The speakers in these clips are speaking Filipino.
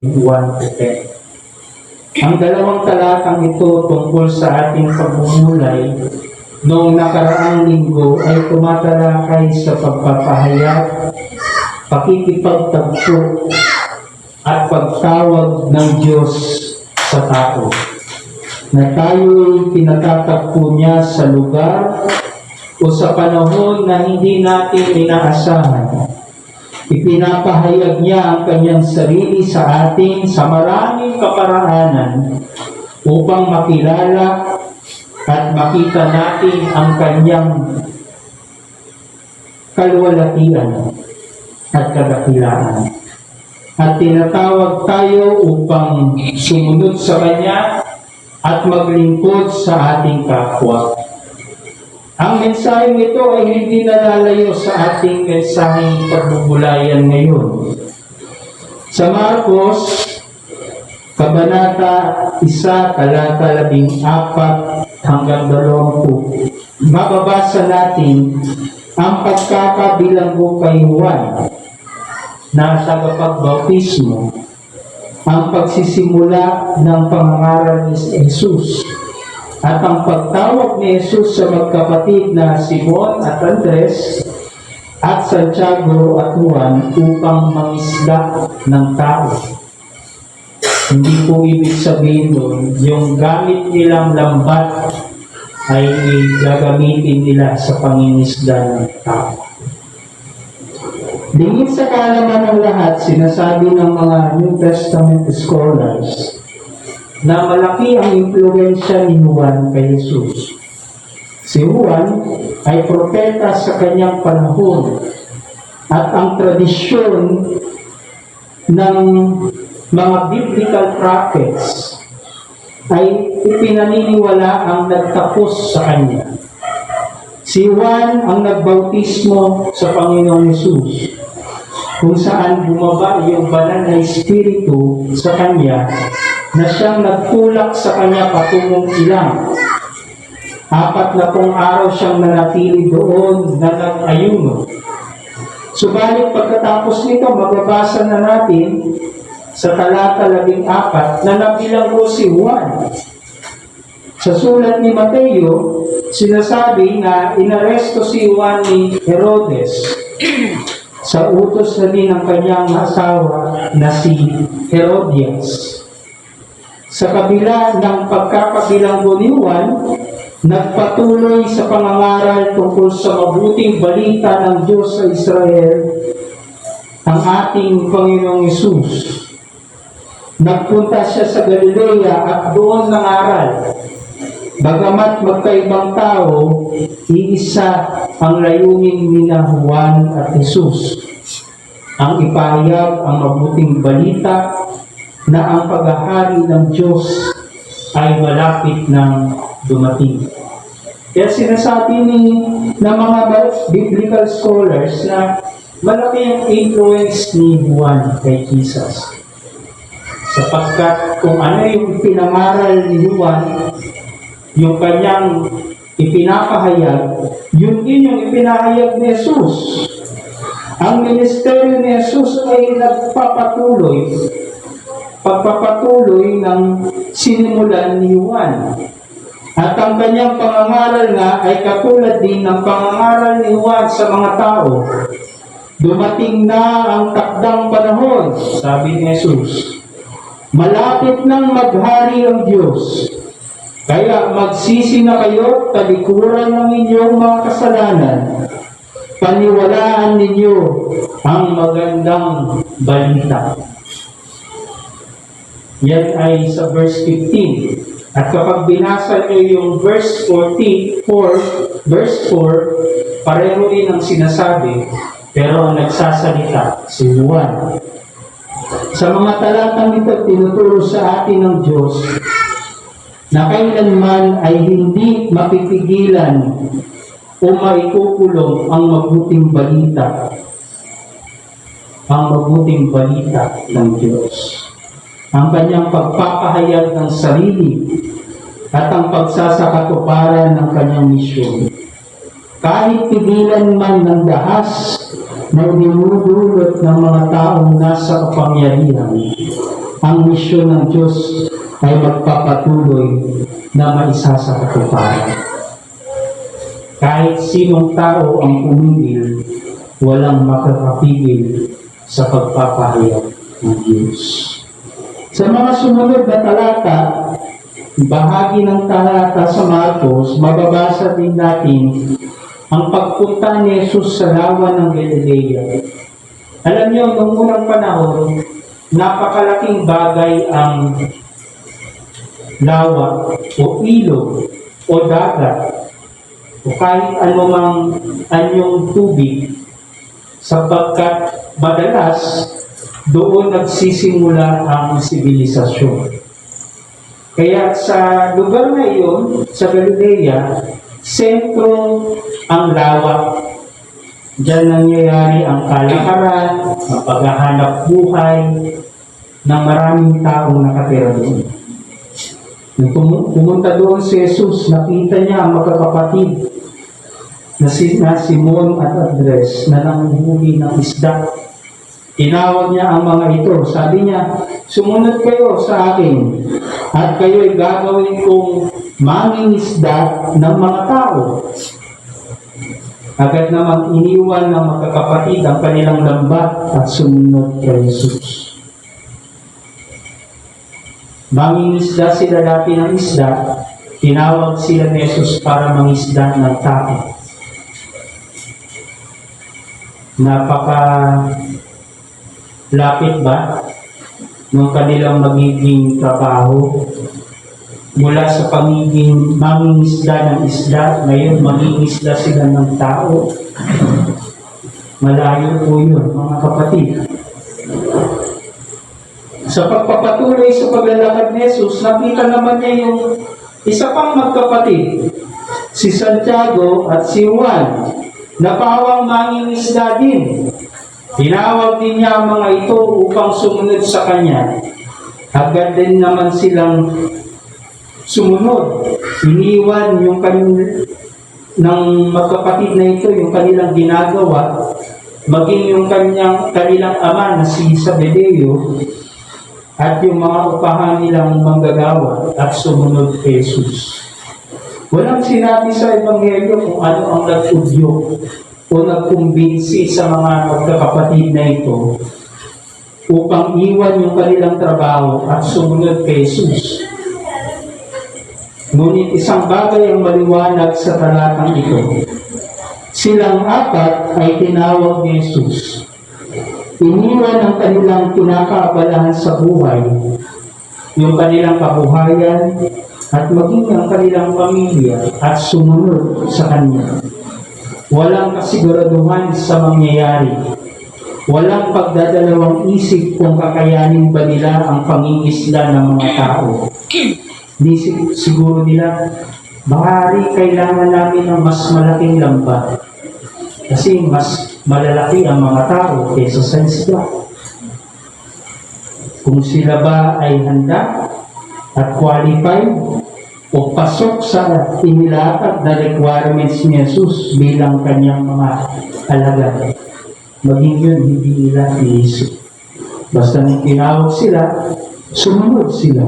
1 to 10. Ang dalawang talatang ito tungkol sa ating pagmumulay noong nakaraang linggo ay tumatalakay sa pagpapahayag, pakikipagtagpo at pagtawag ng Diyos sa tao, na tayo'y pinatatagpo niya sa lugar o sa panahon na hindi natin inaasahan. Ipinapahayag niya ang kanyang sarili sa atin sa maraming kaparaanan upang makilala at makita natin ang kanyang kaluwalhatian at kadakilaan. At tinatawag tayo upang sumunod sa kanya at maglingkod sa ating kapwa. Ang mensaheng ito ay hindi nalalayo sa ating mensaheng pagbubulayan ngayon. Sa Marcos, Kabanata 1, talata 14 hanggang 20, mababasa natin ang pagkakabilanggo kay Juan na tagapagbautismo, ang pagsisimula ng pangangaral ni Jesus, at ang pagtawag ni Jesus sa magkapatid na Simon at Andres at Santiago at Juan upang mangisda ng tao. Hindi po ibig sabihin nun, yung gamit nilang lambat ay gagamitin nila sa pangingisda ng tao. Dingin sa kaalaman ng lahat, sinasabi ng mga New Testament scholars na malaki ang impluwensya ni Juan kay Jesus. Si Juan ay propeta sa kanyang panahon at ang tradisyon ng mga biblical prophets ay ipinaniniwala ang nagtapos sa kanya. Si Juan ang nagbautismo sa Panginoong Jesus, kung saan bumaba yung banal na Espiritu sa kanya na siyang nagtulak sa kanya patungong ilang. 40 araw siyang nanatili doon na nag-ayuno. Subalit pagkatapos nito, mababasa na natin sa talata 14 na nabilanggo si Juan. Sa sulat ni Mateo, sinasabi na inaresto si Juan ni Herodes sa utos na din ng kanyang asawa na si Herodias. Sa kabila ng pagkakabilanggo ni Juan, nagpatuloy sa pangangaral tungkol sa mabuting balita ng Diyos sa Israel ang ating Panginoong Hesus. Nagpunta siya sa Galilea at doon nangaral. Bagamat magkaibang tao, iisa ang layunin ni Juan at Hesus, ang ipahayag ang mabuting balita na ang paghahari ng Diyos ay malapit nang dumating. Kaya sinasabi ng mga biblical scholars na malaki ang influence ni Juan kay Jesus. Sapagkat kung ano yung pinangaral ni Juan, yung kanyang ipinapahayag, yun din yung ipinahayag ni Jesus. Ang ministeryo ni Jesus ay pagpapatuloy ng sinimulan ni Juan. At ang kanyang pangangaral nga ay katulad din ng pangangaral ni Juan sa mga tao. Dumating na ang takdang panahon, sabi ni Jesus. Malapit nang maghari ang Diyos. Kaya magsisi na kayo, talikuran ng inyong mga kasalanan. Paniwalaan ninyo ang magandang balita. Yan ay sa verse 15. At kapag binasa nyo yung verse 4, pareho rin ang sinasabi, pero ang nagsasalita si Juan. Sa mga talatang ito, tinuturo sa atin ng Diyos na kailanman ay hindi mapipigilan o maikukulong ang mabuting balita. Ang mabuting balita ng Diyos. Ang kanyang pagpapahayag ng sarili at ang pagsasakatuparan ng kanyang misyon. Kahit pigilan man ng dahas na dinudulot ng mga taong nasa kapangyarihan, ang misyon ng Diyos ay magpapatuloy na maisa sa katuparan. Kahit sinong tao ang pumigil, walang makakapigil sa pagpapahayag ng Diyos. Sa mga sumunod na talata, bahagi ng talata sa Marcos, mababasa din natin ang pagpunta ni Jesus sa lawa ng Galilea. Alam niyo, noong unang panahon, napakalaking bagay ang lawa o ilog o dagat o kahit anumang anyong tubig sapagkat madalas doon nagsisimula ang sibilisasyon. Kaya sa lugar na iyon, sa Galilea, sentro ang lawa. Diyan nangyayari ang kalakaran, ang paghahanap buhay ng maraming taong nakatira doon. Nung pumunta doon si Jesus, nakita niya ang magkakapatid na Simon at Andres na nanguhuli ng isda. Tinawag niya ang mga ito. Sabi niya, sumunod kayo sa akin at kayo'y gagawin kong mangingisda ng mga tao. Agad namang iniwan ng magkakapatid ang kanilang lambat at sumunod kay Jesus. Mangingisda sila dati ng isda, tinawag sila ni Jesus para mangisda ng tao. Napaka-lapit ba ng kanilang magiging trabaho? Mula sa pagiging mangingisda ng isda, ngayon mangingisda sila ng tao. Malayo po yun, mga kapatid. Sa pagpapatuloy sa paglalakad ni Jesus, nakita naman niya yung isa pang magkapatid, si Santiago at si Juan, na pawang mangingisda din. Tinawag din niya ang mga ito upang sumunod sa kanya. Agad din naman silang sumunod. Iniwan yung ng magkapatid na ito, yung kanilang ginagawa, maging yung kanilang ama na si Zebedeo, at yung mga upahan nilang manggagawa at sumunod kay Jesus. Walang sinabi sa Ebanghelyo kung ano ang nag-udyo o nagkumbinsi sa mga magkakapatid na ito upang iwan yung kanilang trabaho at sumunod kay Jesus. Ngunit isang bagay ang maliwanag sa talatang ito. Silang apat ay tinawag ni Jesus. Iniwan ang kanilang kinakaabalahan sa buhay, yung kanilang kabuhayan, at maging ang kanilang pamilya at sumunod sa Kanya. Walang kasiguraduhan sa mangyayari. Walang pagdadalawang isip kung kakayanin ba nila ang pangingisda ng mga tao. Di siguro nila, bahari kailangan namin ng mas malaking lambat. Kasi mas malalaki ang mga tao kaysa sa isda. Kung sila ba ay handa at qualified o pasok sa inilatag na requirements ni Jesus bilang kanyang mga alagad, maging yun hindi nila iisip. Basta nang tinawag sila, sumunod sila.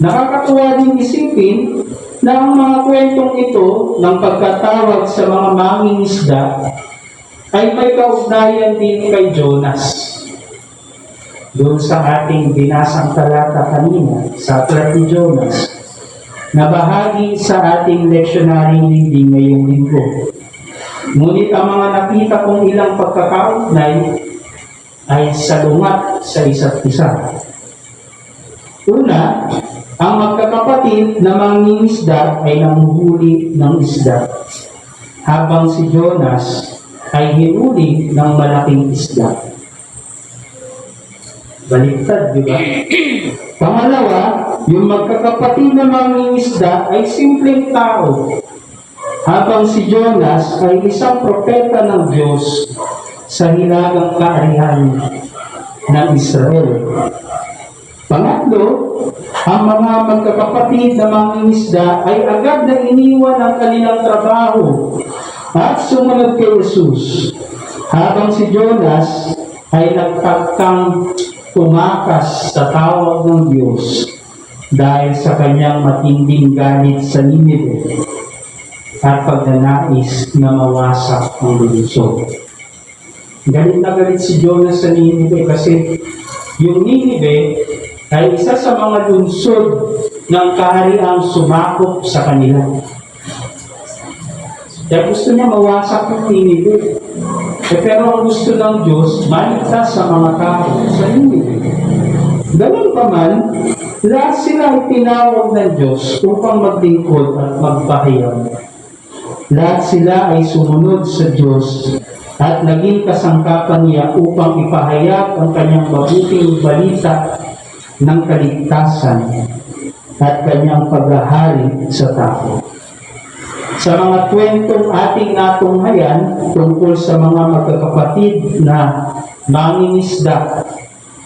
Nakakatuwa din isipin na ang mga kwentong ito ng pagkatawag sa mga mangingisda ay may kaugnayan din kay Jonas. Doon sa ating binasang talata kanina, sa aklat ni Jonas, na bahagi sa ating lectionary reading ngayong linggo. Ngunit ang mga nakita kong ilang pagkakaugnay ay salungat sa isa't isa. Una, ang magkakapatid na mangingisda ay nanguhuli ng isda, habang si Jonas ay hinuli ng malaking isda. Baliktad, di ba? Pangalawa, yung magkakapatid na mangingisda ay simpleng tao, habang si Jonas ay isang propeta ng Diyos sa hilagang kaarihan ng Israel. Pangatlo, ang mga magkakapatid na mangingisda ay agad na iniwan ang kanilang trabaho at sumunod kay Jesus, habang si Jonas ay nagtagkang tumakas sa tawag ng Diyos dahil sa kanyang matinding galit sa Ninive at pagnanais na mawasak ang lungsod. Galit na galit si Jonah sa Ninive kasi yung Ninive ay isa sa mga lungsod ng kahariang sumakop sa kanila. Kaya gusto niya mawasak yung Ninive. Pero ang gusto ng Diyos, maligtas sa mga tao sa Ninive. Ganun pa man, lahat sila ay tinawag ng Diyos upang maglingkod at magpahayag. Lahat sila ay sumunod sa Diyos at naging kasangkapan niya upang ipahayag ang kanyang mabuting balita ng kaligtasan at kanyang paghahari sa tao. Sa mga kwentong ating natunghayan tungkol sa mga magkakapatid na mangingisda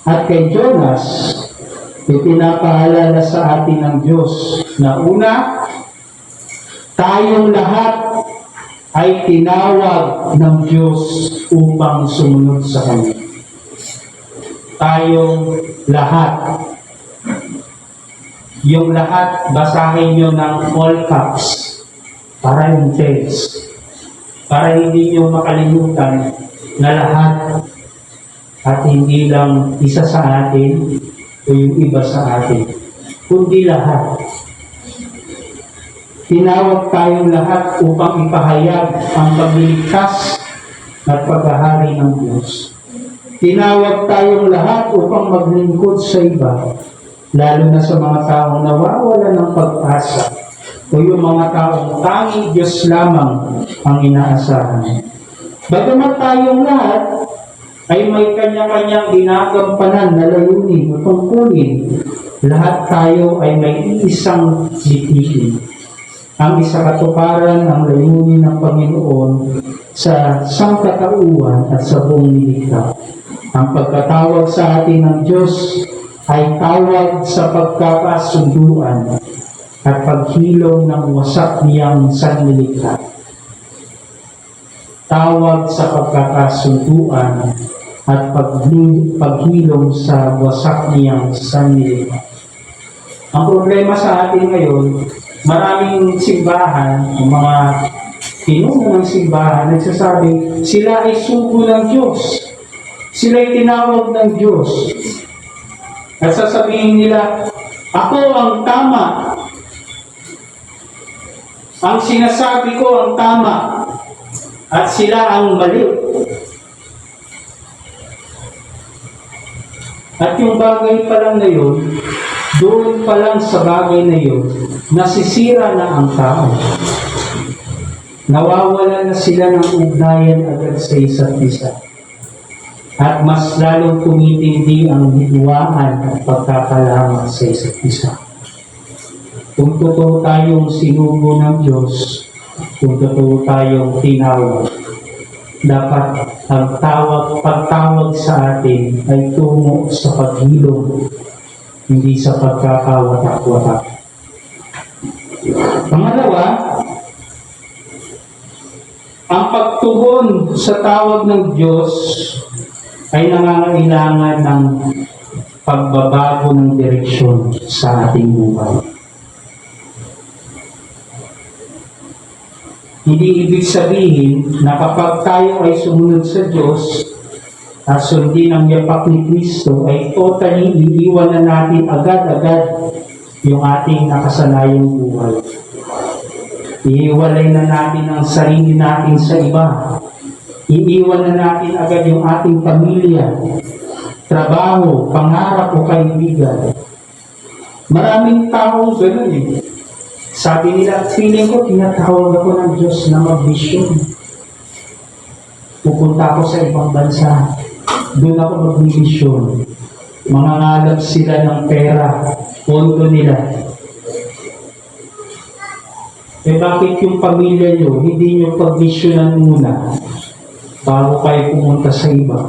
at kay Jonas, ipinapaalala sa atin ng Diyos na una, tayong lahat ay tinawag ng Diyos upang sumunod sa Kanya. Tayong lahat. Yung lahat, basahin nyo ng all caps para yung text. Para hindi nyo makalimutan na lahat at hindi lang isa sa atin o yung iba sa atin, kundi lahat. Tinawag tayong lahat upang ipahayag ang pagliligtas at paghahari ng Diyos. Tinawag tayong lahat upang maglingkod sa iba, lalo na sa mga taong nawawala ng pag-asa o yung mga taong tanging Diyos lamang ang inaasahan. Bagamat tayong lahat ay may kanya-kanyang ginagampanan na layunin o tungkulin, lahat tayo ay may isang lipitin. Ang isakatuparan ang layunin ng Panginoon sa sangkatauhan at sa buong nilikha. Ang pagkatawag sa atin ng Diyos ay tawag sa pagkakasunduan at paghilom ng wasak niyang sanlilikha. Tawag sa pagkakasunduan at paghilom sa wasak niyang sanlilikha. Ang problema sa atin ngayon, maraming simbahan, mga pinuno ng simbahan, nagsasabi, sila ay sugo ng Diyos. Sila ay tinawag ng Diyos. At sasabihin nila, ako ang tama. Ang sinasabi ko ang tama. At sila ang mali. At yung bagay pa lang na yun, doon pa lang sa bagay na yun, nasisira na ang tao. Nawawala na sila ng ugnayan agad sa isa't isa. At mas lalong tumitindi ang hidwaan at pagkakalaman sa isa't isa. Kung totoo tayong sinugo ng Diyos, kung totoo tayong tinawag, dapat ang pagtawag sa atin ay tungo sa paghilom, hindi sa pagkakawatak-watak. Pangalawa, ang pagtugon sa tawag ng Diyos ay nangangailangan ng pagbabago ng direksyon sa ating buhay. Hindi ibig sabihin na kapag tayo ay sumunod sa Diyos at sundin ang yapak ni Kristo, ay totally iiwan na natin agad-agad yung ating nakasanayang buhay. Iiwalay na natin ang sarili natin sa iba. Iiwan na natin agad yung ating pamilya, trabaho, pangarap o kaibigan. Maraming tao gano'n eh. Sabi nila, feeling ko, tinatawag ako ng Diyos na mag-mission. Pupunta ako sa ibang bansa. Doon ako mag-mission. Mangangalap sila ng pera, pondo nila. Eh bakit yung pamilya nyo, hindi nyo pag-missionan muna bago kayo pumunta sa iba?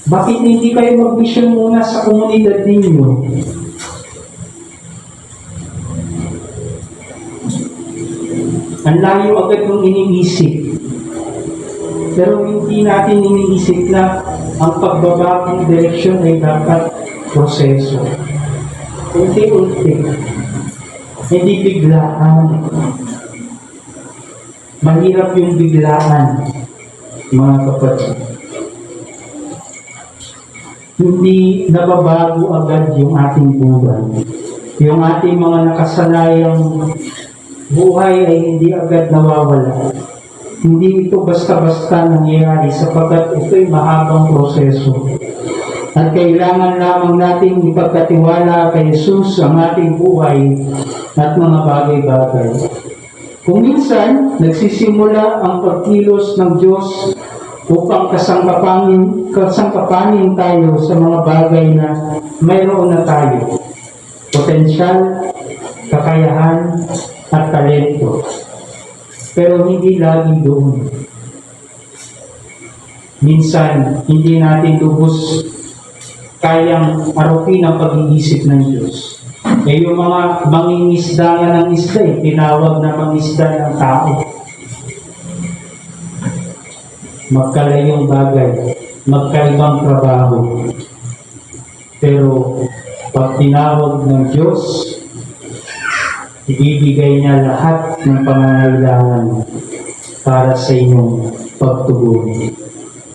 Bakit hindi kayo mag-mission muna sa komunidad ninyo? Ang layo agad ng iniisip. Pero hindi natin iniisip na ang pagbabagong direksyon ay dapat proseso. Unti-unti. Hindi biglaan. Mahirap yung biglaan, mga kapatid. Hindi nababago agad yung ating buhay. Yung ating mga nakasanayang buhay ay hindi agad nawawala. Hindi ito basta-basta nangyayari sapagkat ito'y mahabang proseso. At kailangan lamang nating ipagkatiwala kay Jesus ang ating buhay at mga bagay-bagay. Kung minsan, nagsisimula ang pagkilos ng Diyos upang kasangkapanin tayo sa mga bagay na mayroon na tayo. Potensyal, kakayahan, at talento. Pero hindi lagi doon. Minsan, hindi natin lubos kayang arukin ang pag-iisip ng Diyos. Yung mga mangingisda nga ng isda, tinawag na mangisda ng tao. Magkalayong bagay, magkaibang trabaho. Pero pag tinawag ng Diyos, ibibigay niya lahat ng pangangailangan para sa inyong pagtugon.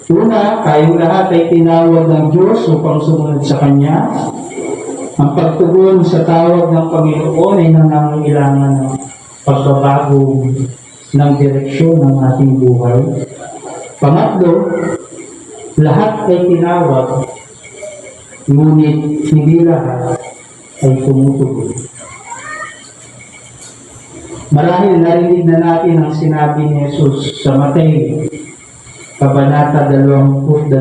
Una, tayong lahat ay tinawag ng Diyos upang sumunod sa Kanya. Ang pagtugon sa tawag ng Panginoon ay nangangailangan ng pagbabago ng direksyon ng ating buhay. Pangatlo, lahat ay tinawag, ngunit hindi lahat ay tumutugon. Marahil narinig na natin ang sinabi ni Jesus sa Mateo, Kabanata 22,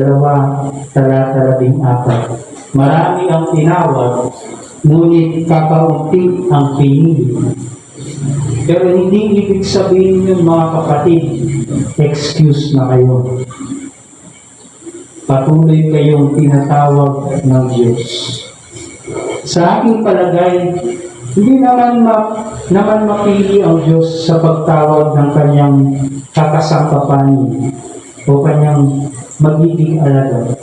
talata 14. Marami ang tinawag, ngunit kakaunti ang pinili. Pero hindi ibig sabihin yun, mga kapatid, excuse na kayo. Patuloy kayong tinatawag ng Diyos. Sa aking palagay, hindi naman mapili ang Diyos sa pagtawag ng kanyang kakasangkapanin o kanyang magiging alagad.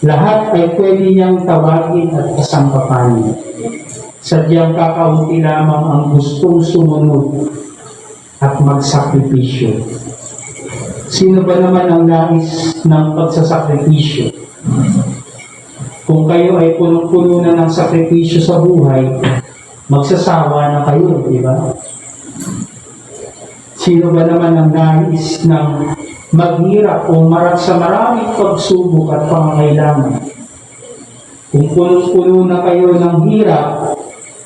Lahat ay pwede niyang tawagin at kasangkapanin. Sadyang kakaunti lamang ang gustong sumunod at magsakripisyo. Sino ba naman ang nais ng pagsasakripisyo? Kung kayo ay punong-puno na ng sakripisyo sa buhay, magsasawa na kayo, di ba? Sino ba naman ang nais ng maghirap o sa maraming pagsubok at pangangailangan? Kung punong-puno na kayo ng hirap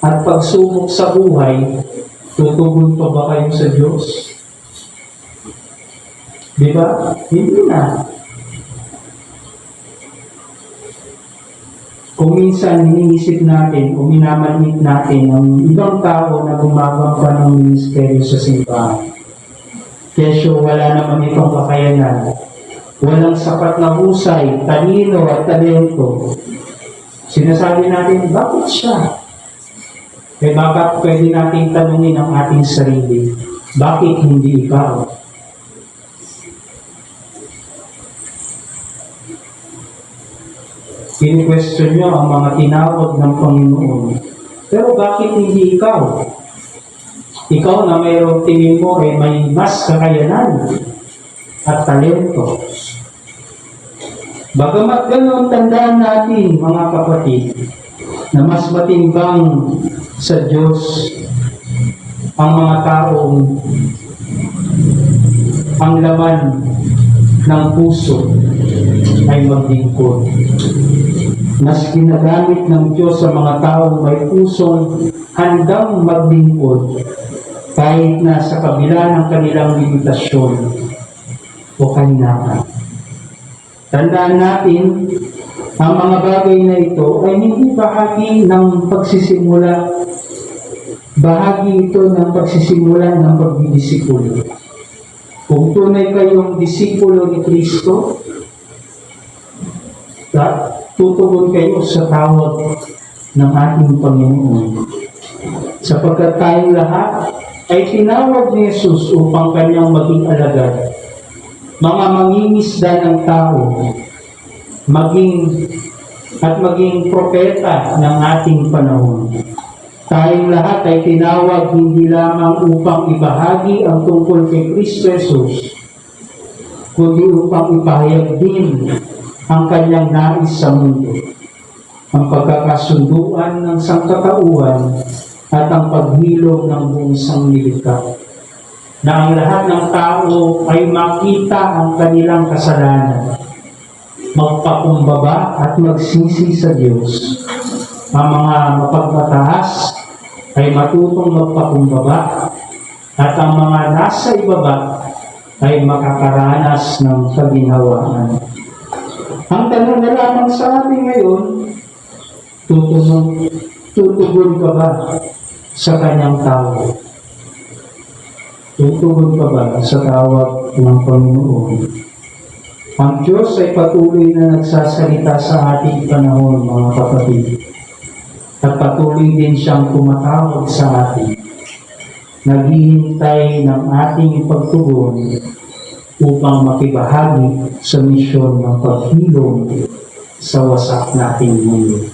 at pagsubok sa buhay, tutugon pa ba kayo sa Diyos? Di ba? Hindi na. Kung minsan iniisip natin o minamanhit natin ang ibang tao na gumagamba ng ministeryo sa simbahan, kesyo wala naman itong kakayanan, walang sapat na husay, talino at talento, sinasabi natin, bakit siya? Bakit pwede natin tanungin ang ating sarili, bakit hindi ikaw? Kini-question nyo ang mga tinawag ng Panginoon. Pero bakit hindi ikaw? Ikaw na mayroong tingin mo ay may mas kakayanan at talento. Bagamat ganoon, tandaan natin, mga kapatid, na mas matimbang sa Diyos ang mga taong ang laman ng puso ay maglingkod. Mas ginagamit ng Diyos sa mga taong may pusong handang maglingkod kahit na sa kabila ng kanilang limitasyon o kahinaan. Tandaan natin, ang mga bagay na ito ay hindi bahagi ng pagsisimula. Bahagi ito ng pagsisimula ng pagdidisipulo. Kung tunay kayong disipulo ni Kristo, tutugon kayo sa tawag ng ating Panginoon. Sapagkat tayong lahat ay tinawag ni Jesus upang kanyang maging alagad, mga mangingisda ng tao, maging propeta ng ating panahon. Tayong lahat ay tinawag hindi lamang upang ibahagi ang tungkol kay Kristo Jesus, kundi upang ipahayag din ang kanyang nais sa mundo, ang pagkakasunduan ng sangkatauhan at ang paghilom ng buong sanglilikha, na ang lahat ng tao ay makita ang kanilang kasalanan, magpakumbaba at magsisi sa Diyos. Ang mga mapagmataas ay matutong magpakumbaba at ang mga nasa ibaba ay makakaranas ng kaginhawaan. Ang tanong na lamang sa atin ngayon, tutugon ka ba sa kanyang tawag? Tutugon ka ba sa tawag ng Panginoon? Ang Diyos ay patuloy na nagsasalita sa ating panahon, mga kapatid. At patuloy din siyang tumatawag sa atin. Naghihintay ng ating pagtugon upang makibahagi sa misyon ng paghilom sa wasak nating mundo.